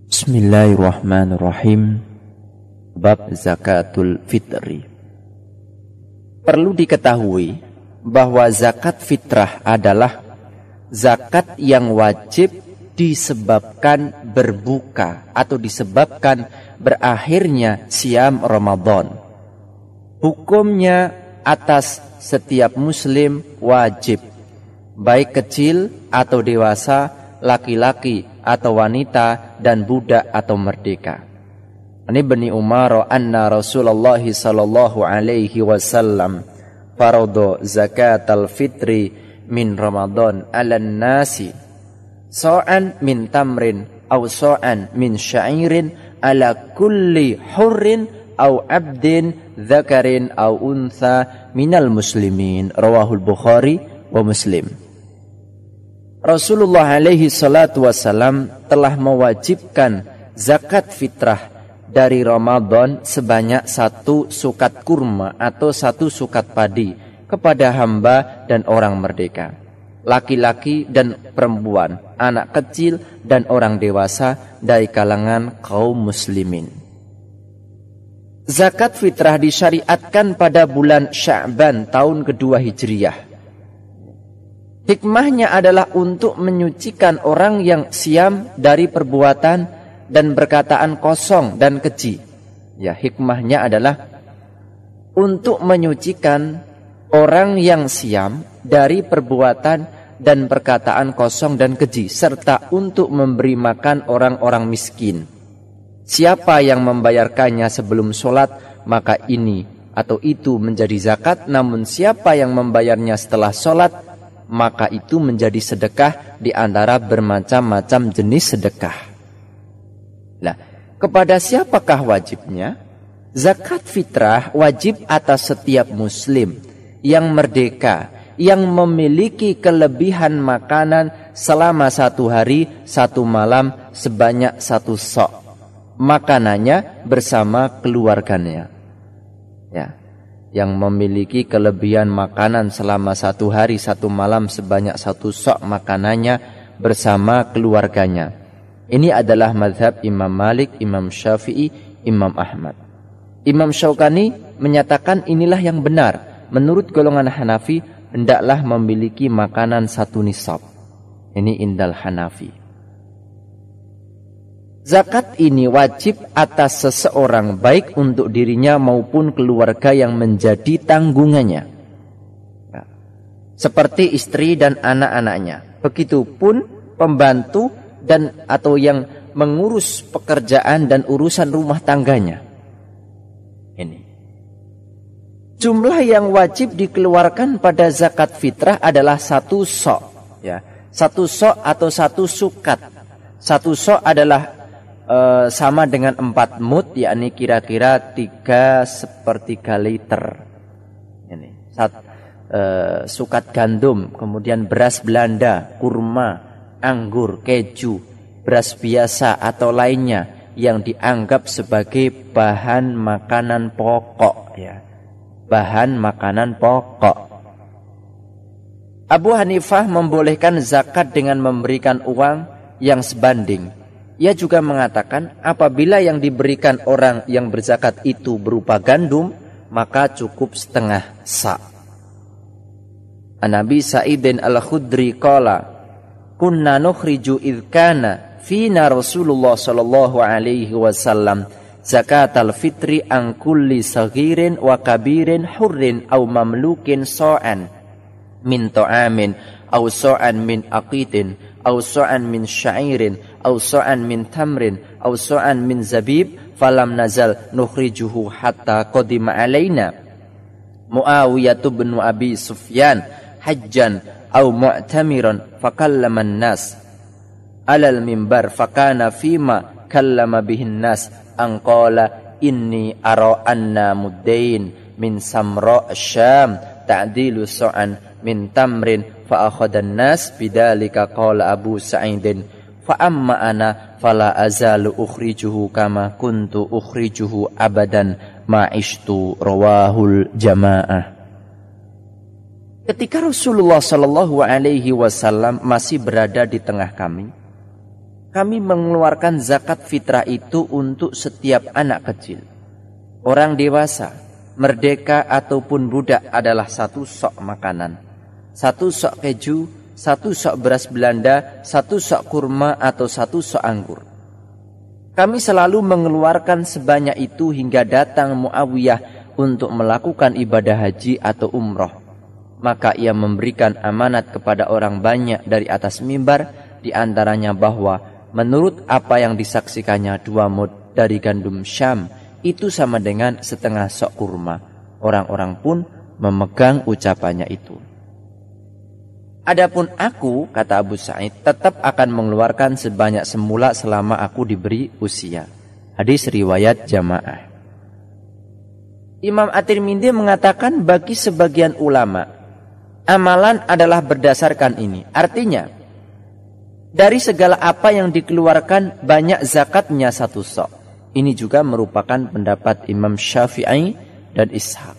Bismillahirrahmanirrahim. Bab zakatul fitri. Perlu diketahui bahwa zakat fitrah adalah zakat yang wajib disebabkan berbuka atau disebabkan berakhirnya siam Ramadan. Hukumnya atas setiap muslim wajib, baik kecil atau dewasa, laki-laki atau wanita, dan budak atau merdeka. Ini Ibni Umar anna Rasulullah sallallahu alaihi wasallam farada zakatal fitri min Ramadan 'alan nasi sa'an min tamrin aw sa'an min sya'irin ala kulli hurrin aw 'abdin dzakarin aw untha minal muslimin. Rawahul Bukhari wa Muslim. Rasulullah alaihi salatu wassalam telah mewajibkan zakat fitrah dari Ramadan sebanyak 1 sukat kurma atau 1 sukat padi kepada hamba dan orang merdeka, laki-laki dan perempuan, anak kecil dan orang dewasa dari kalangan kaum muslimin. Zakat fitrah disyariatkan pada bulan Sya'ban tahun kedua Hijriyah. Hikmahnya adalah untuk menyucikan orang yang siam dari perbuatan dan perkataan kosong dan keji. Ya, hikmahnya adalah untuk menyucikan orang yang siam dari perbuatan dan perkataan kosong dan keji, serta untuk memberi makan orang-orang miskin. Siapa yang membayarkannya sebelum sholat, maka ini atau itu menjadi zakat. Namun siapa yang membayarnya setelah sholat, maka itu menjadi sedekah di antara bermacam-macam jenis sedekah. Nah, kepada siapakah wajibnya? Zakat fitrah wajib atas setiap muslim yang merdeka, yang memiliki kelebihan makanan selama 1 hari 1 malam sebanyak 1 sok makanannya bersama keluarganya. Ya, yang memiliki kelebihan makanan selama 1 hari 1 malam sebanyak 1 sok makanannya bersama keluarganya. Ini adalah mazhab Imam Malik, Imam Syafi'i, Imam Ahmad. Imam Syaukani menyatakan inilah yang benar. Menurut golongan Hanafi, hendaklah memiliki makanan 1 nisab. Ini indal Hanafi. Zakat ini wajib atas seseorang, baik untuk dirinya maupun keluarga yang menjadi tanggungannya, seperti istri dan anak-anaknya. Begitupun pembantu dan atau yang mengurus pekerjaan dan urusan rumah tangganya. Ini jumlah yang wajib dikeluarkan pada zakat fitrah adalah 1 sok. Ya, 1 sok atau 1 sukat. 1 sok adalah sama dengan 4 mud, yakni kira-kira 3/3 liter. Ini sukat gandum, kemudian beras Belanda, kurma, anggur, keju, beras biasa atau lainnya yang dianggap sebagai bahan makanan pokok. Ya, bahan makanan pokok. Abu Hanifah membolehkan zakat dengan memberikan uang yang sebanding. Ia juga mengatakan apabila yang diberikan orang yang berzakat itu berupa gandum, maka cukup setengah sa'. An-Nabi Sa'idin al-Khudri qala, kunna nukhriju idh kana fina Rasulullah sallallahu alaihi wasallam zakatal fitri an kulli saghirin wa kabirin hurrin aw mamlukin sa'an min ta'amin aw sa'an min aqitin aw sa'an min sya'irin aw sa'an min tamrin aw sa'an min zabib falam nazal nukhrijuhu hatta qadima alaina Muawiyah bin Abi Sufyan hajjan aw mu'tamiran fakallama an-nas alal mimbar fakana fima kallama bihin nas an qala inni ara anna muddain min samra syam ta'dilu sa'an min tamrin fa akhadan nas bidzalika qala Abu Sa'idin fa amma ana fala azalu ukhrijuhu kama kuntu ukhrijuhu abadan ma'ishtu. Rawahul jamaah. Ketika Rasulullah sallallahu alaihi wasallam masih berada di tengah kami kami mengeluarkan zakat fitrah itu untuk setiap anak kecil. Orang dewasa, merdeka ataupun budak adalah satu sok makanan. Satu sok keju, satu sok beras Belanda, satu sok kurma atau satu sok anggur. Kami selalu mengeluarkan sebanyak itu hingga datang Muawiyah untuk melakukan ibadah haji atau umroh. Maka ia memberikan amanat kepada orang banyak dari atas mimbar, di antaranya bahwa menurut apa yang disaksikannya 2 mud dari gandum Syam, itu sama dengan setengah sok kurma. Orang-orang pun memegang ucapannya itu. Adapun aku, kata Abu Sa'id, tetap akan mengeluarkan sebanyak semula selama aku diberi usia. Hadis riwayat jamaah. Imam At-Tirmidzi mengatakan bagi sebagian ulama, amalan adalah berdasarkan ini. Artinya, dari segala apa yang dikeluarkan banyak zakatnya satu sok. Ini juga merupakan pendapat Imam Syafi'i dan Ishaq.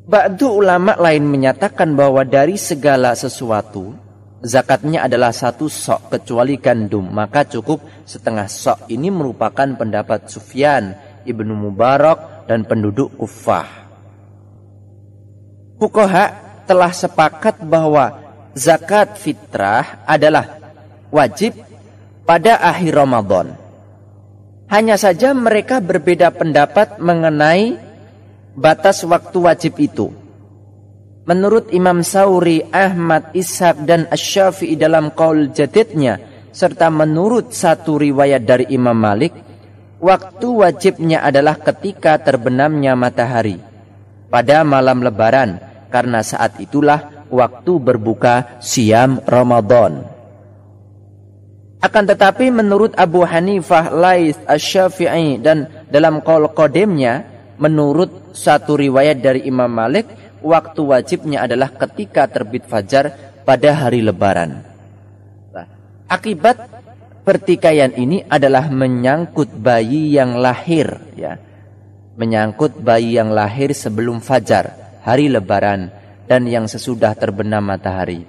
Ba'du ulama lain menyatakan bahwa dari segala sesuatu zakatnya adalah satu sok kecuali gandum, maka cukup setengah sok. Ini merupakan pendapat Sufyan, Ibnu Mubarak dan penduduk Kufah. Fuqaha telah sepakat bahwa zakat fitrah adalah wajib pada akhir Ramadan. Hanya saja mereka berbeda pendapat mengenai batas waktu wajib itu. Menurut Imam Sauri, Ahmad, Ishaq dan Asy-Syafi'i dalam qaul jadidnya, serta menurut satu riwayat dari Imam Malik, waktu wajibnya adalah ketika terbenamnya matahari pada malam lebaran, karena saat itulah waktu berbuka siam Ramadan. Akan tetapi menurut Abu Hanifah, Laits, Asy-Syafi'i dan dalam qaul qadimnya, menurut satu riwayat dari Imam Malik, waktu wajibnya adalah ketika terbit fajar pada hari lebaran. Nah, akibat pertikaian ini adalah menyangkut bayi yang lahir, ya. Menyangkut bayi yang lahir sebelum fajar, hari lebaran, dan yang sesudah terbenam matahari.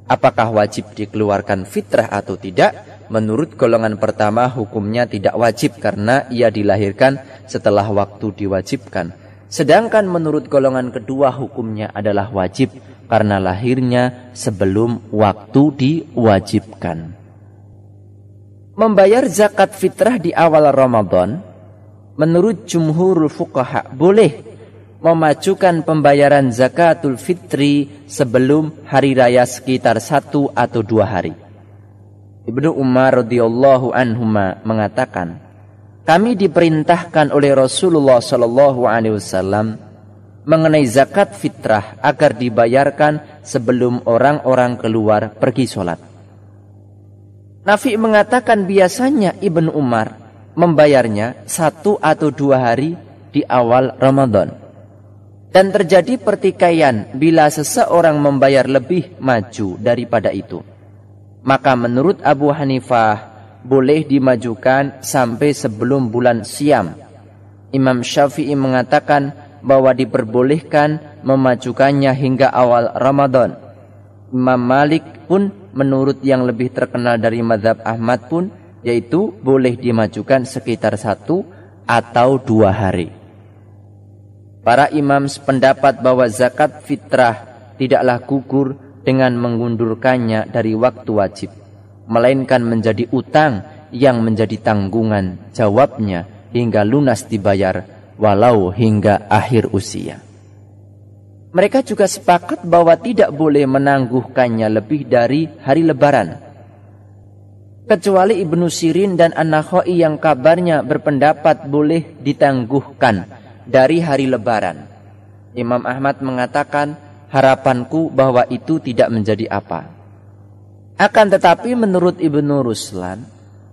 Apakah wajib dikeluarkan fitrah atau tidak? Menurut golongan pertama hukumnya tidak wajib karena ia dilahirkan setelah waktu diwajibkan. Sedangkan menurut golongan kedua hukumnya adalah wajib karena lahirnya sebelum waktu diwajibkan. Membayar zakat fitrah di awal Ramadan, menurut jumhurul fuqaha boleh memajukan pembayaran zakatul fitri sebelum hari raya sekitar 1 atau 2 hari. Ibnu Umar radhiyallahu anhuma mengatakan, kami diperintahkan oleh Rasulullah sallallahu alaihi wasallam mengenai zakat fitrah agar dibayarkan sebelum orang-orang keluar pergi sholat. Nafi mengatakan biasanya Ibnu Umar membayarnya 1 atau 2 hari di awal Ramadan. Dan terjadi pertikaian bila seseorang membayar lebih maju daripada itu. Maka menurut Abu Hanifah boleh dimajukan sampai sebelum bulan Syam. Imam Syafi'i mengatakan bahwa diperbolehkan memajukannya hingga awal Ramadan. Imam Malik pun menurut yang lebih terkenal dari mazhab Ahmad pun, yaitu boleh dimajukan sekitar 1 atau 2 hari. Para imam sependapat bahwa zakat fitrah tidaklah gugur dengan mengundurkannya dari waktu wajib, melainkan menjadi utang yang menjadi tanggungan jawabnya hingga lunas dibayar walau hingga akhir usia. Mereka juga sepakat bahwa tidak boleh menangguhkannya lebih dari hari lebaran, kecuali Ibnu Sirin dan An-Nakhai yang kabarnya berpendapat boleh ditangguhkan dari hari lebaran. Imam Ahmad mengatakan, harapanku bahwa itu tidak menjadi apa. Akan tetapi menurut Ibnu Ruslan,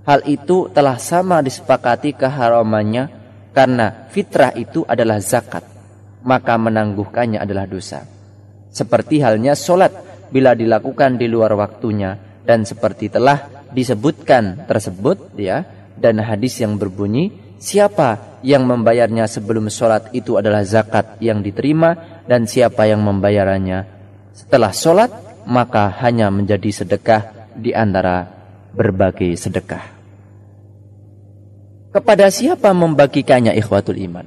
hal itu telah sama disepakati keharamannya karena fitrah itu adalah zakat, maka menangguhkannya adalah dosa. Seperti halnya solat bila dilakukan di luar waktunya, dan seperti telah disebutkan tersebut, ya, dan hadis yang berbunyi, siapa yang membayarnya sebelum sholat itu adalah zakat yang diterima, dan siapa yang membayarannya setelah sholat maka hanya menjadi sedekah di antara berbagai sedekah. Kepada siapa membagikannya ikhwatul iman?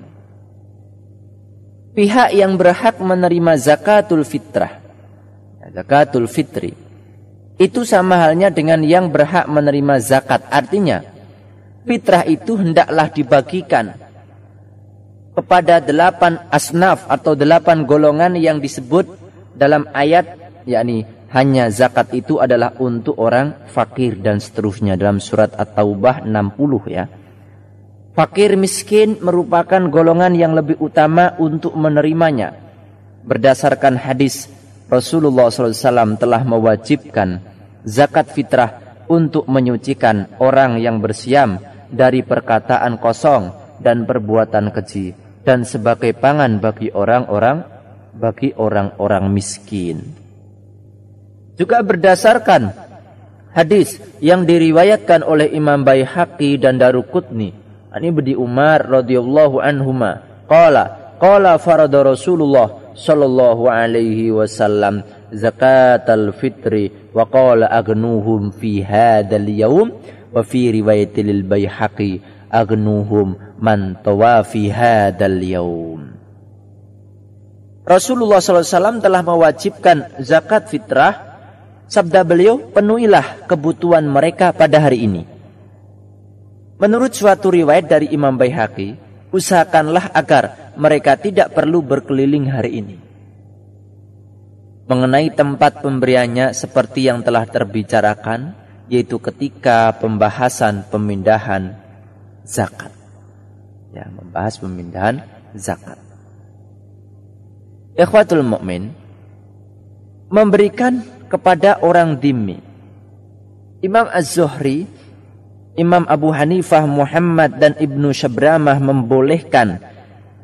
Pihak yang berhak menerima zakatul fitrah. Zakatul fitri. Itu sama halnya dengan yang berhak menerima zakat. Artinya, fitrah itu hendaklah dibagikan kepada 8 asnaf atau 8 golongan yang disebut dalam ayat, yakni hanya zakat itu adalah untuk orang fakir dan seterusnya dalam surat At-Taubah 60 ya. Fakir miskin merupakan golongan yang lebih utama untuk menerimanya. Berdasarkan hadis, Rasulullah SAW telah mewajibkan zakat fitrah untuk menyucikan orang yang bersiam dari perkataan kosong dan perbuatan keji, dan sebagai pangan bagi orang-orang miskin. Juga berdasarkan hadis yang diriwayatkan oleh Imam Baihaqi dan Daruqutni, ani Ibnu Umar radhiyallahu anhuma, qala farada Rasulullah sallallahu alaihi wasallam zakatal fitri wa qala agnuhum fi hadzal yaum, wa fi riwayatil lil Baihaqi agnuhum man tawafi hadzal yaum. Rasulullah SAW telah mewajibkan zakat fitrah. Sabda beliau, penuhilah kebutuhan mereka pada hari ini. Menurut suatu riwayat dari Imam Baihaqi, usahakanlah agar mereka tidak perlu berkeliling hari ini. Mengenai tempat pemberiannya seperti yang telah terbicarakan, yaitu ketika pembahasan pemindahan zakat. Ya, membahas pemindahan zakat. Ikhwatul mukmin, memberikan kepada orang dhimmi. Imam Az-Zuhri, Imam Abu Hanifah, Muhammad dan Ibnu Syabramah membolehkan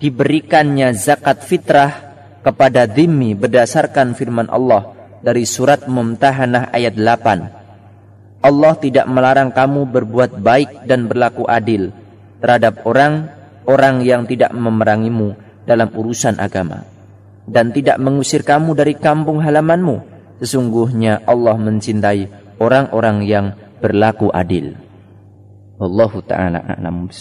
diberikannya zakat fitrah kepada dhimmi berdasarkan firman Allah dari surat Mumtahanah ayat 8. Allah tidak melarang kamu berbuat baik dan berlaku adil terhadap orang yang tidak memerangimu dalam urusan agama, dan tidak mengusir kamu dari kampung halamanmu. Sesungguhnya Allah mencintai orang-orang yang berlaku adil. Wallahu ta'ala a'lam.